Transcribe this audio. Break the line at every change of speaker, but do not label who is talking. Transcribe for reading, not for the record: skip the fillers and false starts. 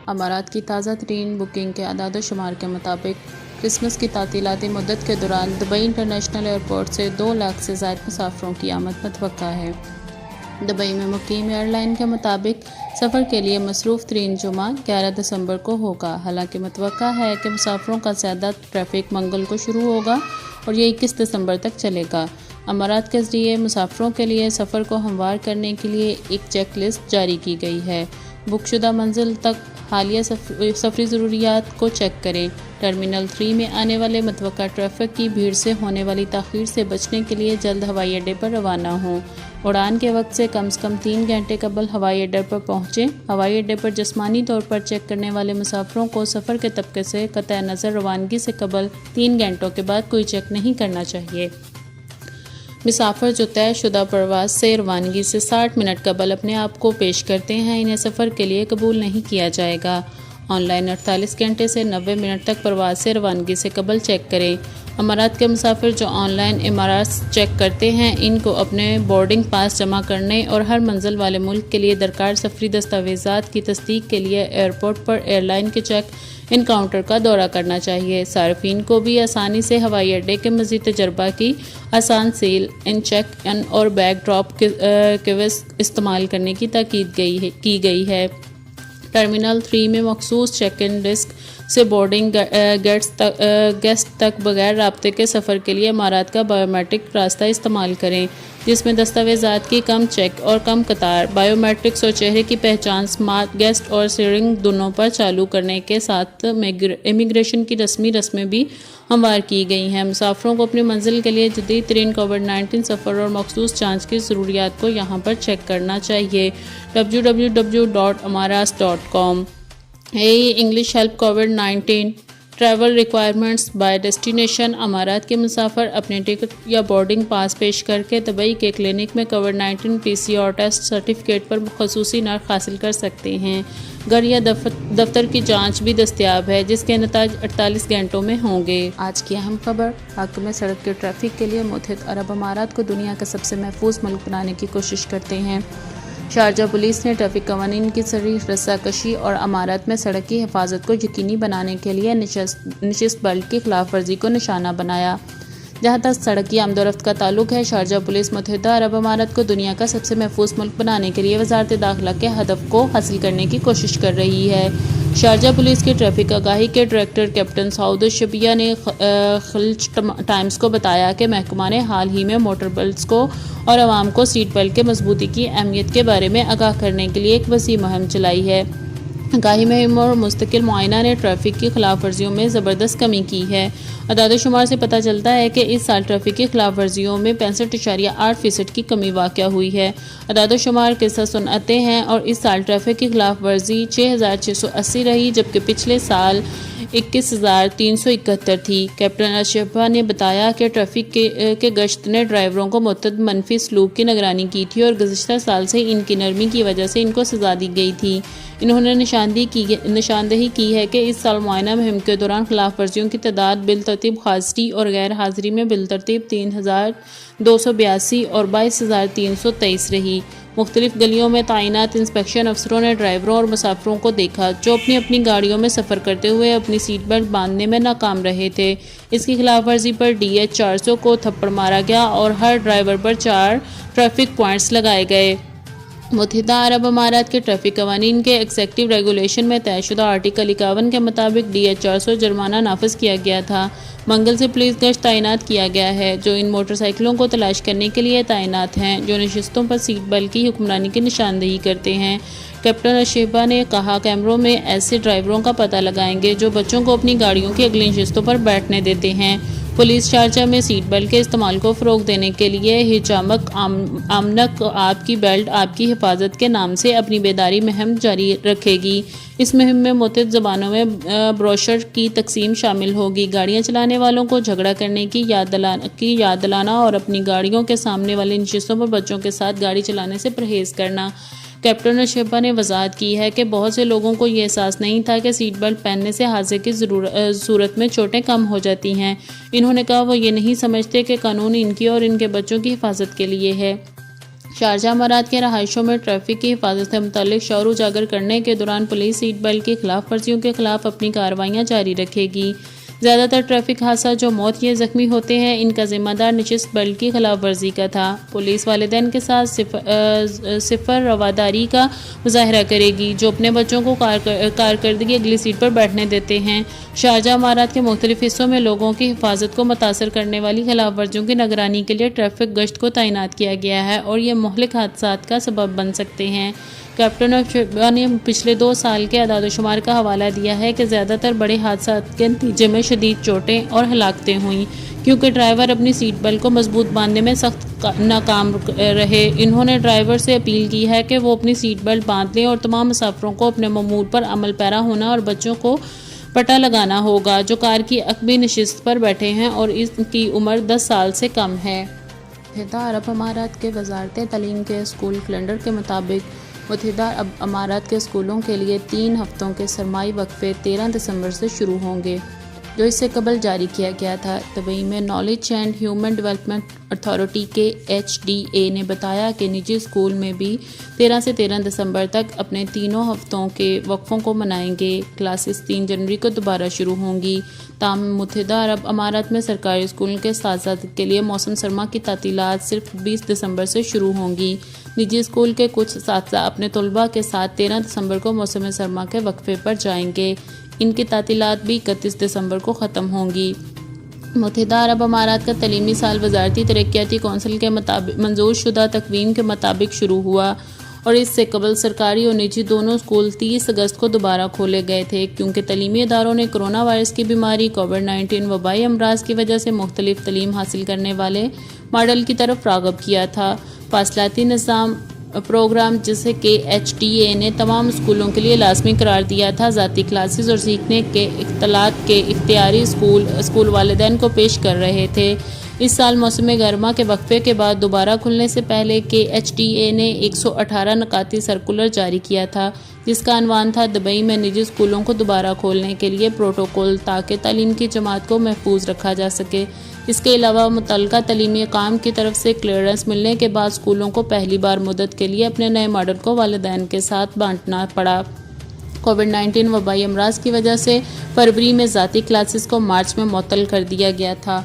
अमारात की ताज़ा तरीन बुकिंग के अदाद-ओ-शुमार के मुताबिक क्रिसमस की तातीलाती मुद्दत के दौरान दुबई इंटरनेशनल एयरपोर्ट से 2 लाख से ज़ायद मुसाफिरों की आमद मुतवक्का है। दुबई में मुकीम एयरलाइन के मुताबिक सफ़र के लिए मसरूफ़ तरीन जुमा 11 दिसंबर को होगा। हालांकि मुतवक्का है कि मुसाफिरों का ज़्यादा ट्रैफिक मंगल को शुरू होगा और ये 21 दिसंबर तक चलेगा। अमारात के ज़रिए मुसाफिरों के लिए सफ़र को हमवार करने के लिए एक चेक लिस्ट जारी की गई है। बुकशुदा मंजिल तक हालिया सफरी ज़रूरियात को चेक करें। टर्मिनल 3 में आने वाले मुतवक्का ट्रैफिक की भीड़ से होने वाली ताख़ीर से बचने के लिए जल्द हवाई अड्डे पर रवाना हों। उड़ान के वक्त से कम 3 घंटे कबल हवाई अड्डे पर पहुँचें। हवाई अड्डे पर जिस्मानी तौर पर चेक करने वाले मुसाफिरों को सफ़र के तबके से कतई नज़र रवानगी से कबल 3 घंटों के बाद कोई चेक नहीं करना चाहिए। मुसाफिर जो तयशुदा परवाज़ से रवानगी से 60 मिनट कबल अपने आप को पेश करते हैं, इन्हें सफ़र के लिए कबूल नहीं किया जाएगा। ऑनलाइन 48 घंटे से 90 मिनट तक परवाज़ से रवानगी से कबल चेक करें। अमारात के मुसाफिर जो ऑनलाइन इमारत चेक करते हैं, इनको अपने बोर्डिंग पास जमा करने और हर मंजिल वाले मुल्क के लिए दरकार सफरी दस्तावेज़ात की तस्दीक के लिए एयरपोर्ट पर एयरलाइन के चेक इन काउंटर का दौरा करना चाहिए। सार्फिन को भी आसानी से हवाई अड्डे के मज़ीद तजर्बा की आसान सेल इन चेक इन और बैग ड्रॉप कियोस्क इस्तेमाल करने की ताकीद की गई है। टर्मिनल 3 में मखसूस चेक इन डेस्क से बोर्डिंग गेस्ट तक बगैर राब्ते के सफ़र के लिए अमारात का बायोमेट्रिक रास्ता इस्तेमाल करें, जिसमें दस्तावेज़ात की कम चेक और कम कतार, बायोमेट्रिक्स और चेहरे की पहचान स्मार्ट गेस्ट और सीरिंग दोनों पर चालू करने के साथ इमिग्रेशन की रस्में भी हमवार की गई हैं। मुसाफिरों को अपनी मंजिल के लिए जदीद तरीन कोविड-19 सफ़र और मखसूस जाँच की ज़रूरियात को यहाँ पर चेक करना चाहिए। www.amaras.com इंग्लिश हेल्प कोविड-19 ट्रैवल रिक्वायरमेंट्स बाय डेस्टिनेशन। अमारात के मुसाफिर अपने टिकट या बोर्डिंग पास पेश करके दुबई के क्लिनिक में कोविड-19 PCR टेस्ट सर्टिफिकेट पर खसूसी नर्ख हासिल कर सकते हैं। घर या दफ्तर की जांच भी दस्तयाब है, जिसके नताज 48 घंटों में होंगे। आज की अहम खबर, हाकिम सड़क के ट्रैफिक के लिए मुत्तहिद अरब अमारात को दुनिया का सबसे महफूज मुल्क बनाने की कोशिश करते हैं। शारजा पुलिस ने ट्रैफिक कवानीन की सरी रस्साकशी और अमारात में सड़क की हिफाजत को यकीनी बनाने के लिए नशिस्त बेल्ट की खिलाफ वर्जी को निशाना बनाया। जहाँ तक सड़क की आमदोरफ्त का ताल्लुक है, शारजा पुलिस मुत्तहिदा अरब अमारात को दुनिया का सबसे महफूज मुल्क बनाने के लिए वज़ारत दाखिला के हदफ को हासिल करने की कोशिश कर रही है। शारजा पुलिस के ट्रैफिक आगाही के डायरेक्टर कैप्टन सऊद शबिया ने खलीज टाइम्स को बताया कि महकमा ने हाल ही में मोटर बेल्ट्स को और आवाम को सीट बेल्ट के मजबूती की अहमियत के बारे में आगाह करने के लिए एक वसी मुहिम चलाई है। आगाही मुहिम और मुस्तकिल मुआयना ने ट्रैफिक की खिलाफ वर्जियों में ज़बरदस्त कमी की है। अदाद-ओ-शुमार से पता चलता है कि इस साल ट्रैफिक की खिलाफ वर्जियों में 65.8% की कमी वाक़या हुई है। अदाद-ओ-शुमार किस्सा सुनाते हैं और इस साल ट्रैफिक की खिलाफ वर्जी 6,680 रही, जबकि पिछले साल 21,371 थी। कैप्टन अशफा ने बताया कि ट्रैफिक के गश्त ने ड्राइवरों को मुतअद्दिद मनफी सलूक की निगरानी की थी और गुज़िश्ता साल से इनकी नरमी की वजह से इनको सज़ा दी गई थी। इन्होंने निशानदेही की है कि इस साल मुआयना मुहिम के दौरान खिलाफ वर्जियों की तादाद बिलतरतीब हाज़िरी और गैर हाज़िरी में बिलतरतीब 3,282 और 22,323 रही। मुख्तलिफ गलियों में तैनात इंस्पेक्शन अफसरों ने ड्राइवरों और मुसाफिरों को देखा जो अपनी अपनी गाड़ियों में सफ़र करते हुए अपनी सीट बेल्ट बांधने में नाकाम रहे थे। इसकी खिलाफ वर्जी पर DH 400 को थप्पड़ मारा गया और हर ड्राइवर पर 4 ट्रैफिक पॉइंट्स लगाए गए। मुत्तहिदा अरब अमारात के ट्रैफिक कवानीन के एग्जेक्टिव रेगुलेशन में तयशुदा आर्टिकल 51 के मुताबिक DH 400 जुर्माना नाफिज किया गया था। मंगल से पुलिस गश्त तैनात किया गया है, जो इन मोटरसाइकिलों को तलाश करने के लिए तैनात हैं जो नशिस्तों पर सीट बेल्ट की हुक्मरानी की निशानदेही करते हैं। कैप्टन अशेबा ने कहा, कैमरों में ऐसे ड्राइवरों का पता लगाएंगे जो बच्चों को अपनी गाड़ियों की अगली नशिस्तों पर बैठने देते हैं। पुलिस शारजा में सीट बेल्ट के इस्तेमाल को फ़रोग देने के लिए हिजामक आमनक आपकी बेल्ट आपकी हिफाजत के नाम से अपनी बेदारी मुहिम जारी रखेगी। इस मुहिम में मुख्तलिफ ज़बानों में ब्रोशर की तकसीम शामिल होगी। गाड़ियाँ चलाने वालों को झगड़ा करने की याद दिलाना और अपनी गाड़ियों के सामने वाली नशिस्तों पर बच्चों के साथ गाड़ी चलाने से परहेज़ करना। कैप्टन अशफा ने वजाहत की है कि बहुत से लोगों को ये एहसास नहीं था कि सीट बेल्ट पहनने से हादसे की सूरत में चोटें कम हो जाती हैं। इन्होंने कहा, वो ये नहीं समझते कि कानून इनकी और इनके बच्चों की हिफाजत के लिए है। शारजाह अमारात के रहायशों में ट्रैफिक की हिफाजत से मुताल्लिक शौर उजागर करने के दौरान पुलिस सीट बेल्ट की खिलाफ वर्जियों के खिलाफ अपनी कार्रवाइयाँ जारी रखेगी। ज़्यादातर ट्रैफिक हादसा जो मौत या जख्मी होते हैं, इनका जिम्मेदार निशिस्त बेल्ट की खिलाफ वर्जी का था। पुलिस वालिदैन के साथ सिफर रवादारी का मुजाहरा करेगी, जो अपने बच्चों को कारकर्दगी अगली सीट पर बैठने देते हैं। शारजाह अमारात के मुख्तलिफ हिस्सों में लोगों की हिफाजत को मुतासर करने वाली खिलाफ वर्जियों की निगरानी के लिए ट्रैफिक गश्त को तैनात किया गया है और ये मुहलिक हादसात का सबब बन सकते हैं। कैप्टन ऑफ शिपा ने पिछले 2 साल के अदाद-ओ-शुमार का हवाला दिया है कि ज़्यादातर बड़े हादसात के नतीजे में शदीद चोटें और हलाकतें हुईं, क्योंकि ड्राइवर अपनी सीट बेल्ट को मजबूत बांधने में सख्त नाकाम रहे। इन्होंने ड्राइवर से अपील की है कि वो अपनी सीट बेल्ट बांध लें और तमाम मुसाफिरों को अपने ममूर पर अमल पैरा होना और बच्चों को पटा लगाना होगा, जो कार की अक़बी नशिस्त पर बैठे हैं और इनकी उम्र 10 साल से कम है। मुत्तहिदा अरब अमारात के वज़ारत तालीम के स्कूल कैलेंडर के मुताबिक मुत्तहिदा अरब अमारात के स्कूलों के लिए 3 हफ्तों के सरमाई वक्फे 13 दिसंबर से शुरू होंगे, जो इससे कबल जारी किया गया था। दुबई में knowledge and human development authority के HDA ने बताया कि निजी स्कूल में भी 13 से 13 दिसंबर तक अपने 3 हफ्तों के वक्फों को मनाएंगे। क्लासेस 3 जनवरी को दोबारा शुरू होंगी। ताहम मुत्तहिदा अरब अमारात में सरकारी स्कूलों के साथ-साथ के लिए मौसम सरमा की तातीलात सिर्फ 20 दिसंबर से शुरू होंगी। निजी स्कूल के कुछ साथी अपने तलबा के साथ 13 दिसंबर को मौसम सरमा के वक्फे पर जाएंगे। इनकी तातीलात भी 31 दिसंबर को ख़त्म होंगी। मुत्तहिदा अरब अमारात का तलीमी साल वज़ारती तरक्याती कौंसिल के मंजूर शुदा तकवीम के मुताबिक शुरू हुआ और इससे कबल सरकारी और निजी दोनों स्कूल 30 अगस्त को दोबारा खोले गए थे, क्योंकि तलीमी इदारों ने कोरोना वायरस की बीमारी कोविड-19 वबाई अमराज की वजह से मुख्तलिफ तलीम हासिल करने वाले मॉडल की तरफ राग़ब किया था। फासलाती निज़ाम प्रोग्राम, जिसे कि HDA ने तमाम स्कूलों के लिए लाजमी करार दिया था, ज़ाती क्लासेस और सीखने के इख्तलात के इख्तियारी स्कूल वालिदैन को पेश कर रहे थे। इस साल मौसम गर्मा के वक्फे के बाद दोबारा खुलने से पहले के HDA ने 118 नकाती सर्कुलर जारी किया था, जिसका अनवान था दुबई में निजी स्कूलों को दोबारा खोलने के लिए प्रोटोकॉल, ताकि तालीम की जमात को महफूज रखा जा सके। इसके अलावा मुतल्लिका तलीमी काम की तरफ से क्लियरेंस मिलने के बाद स्कूलों को पहली बार मुद्दत के लिए अपने नए मॉडल को वालिदैन के साथ बांटना पड़ा। कोविड-19 वबाई अमराज की वजह से फरवरी में ज़ाती क्लासेस को मार्च में मुअत्तल कर दिया गया था।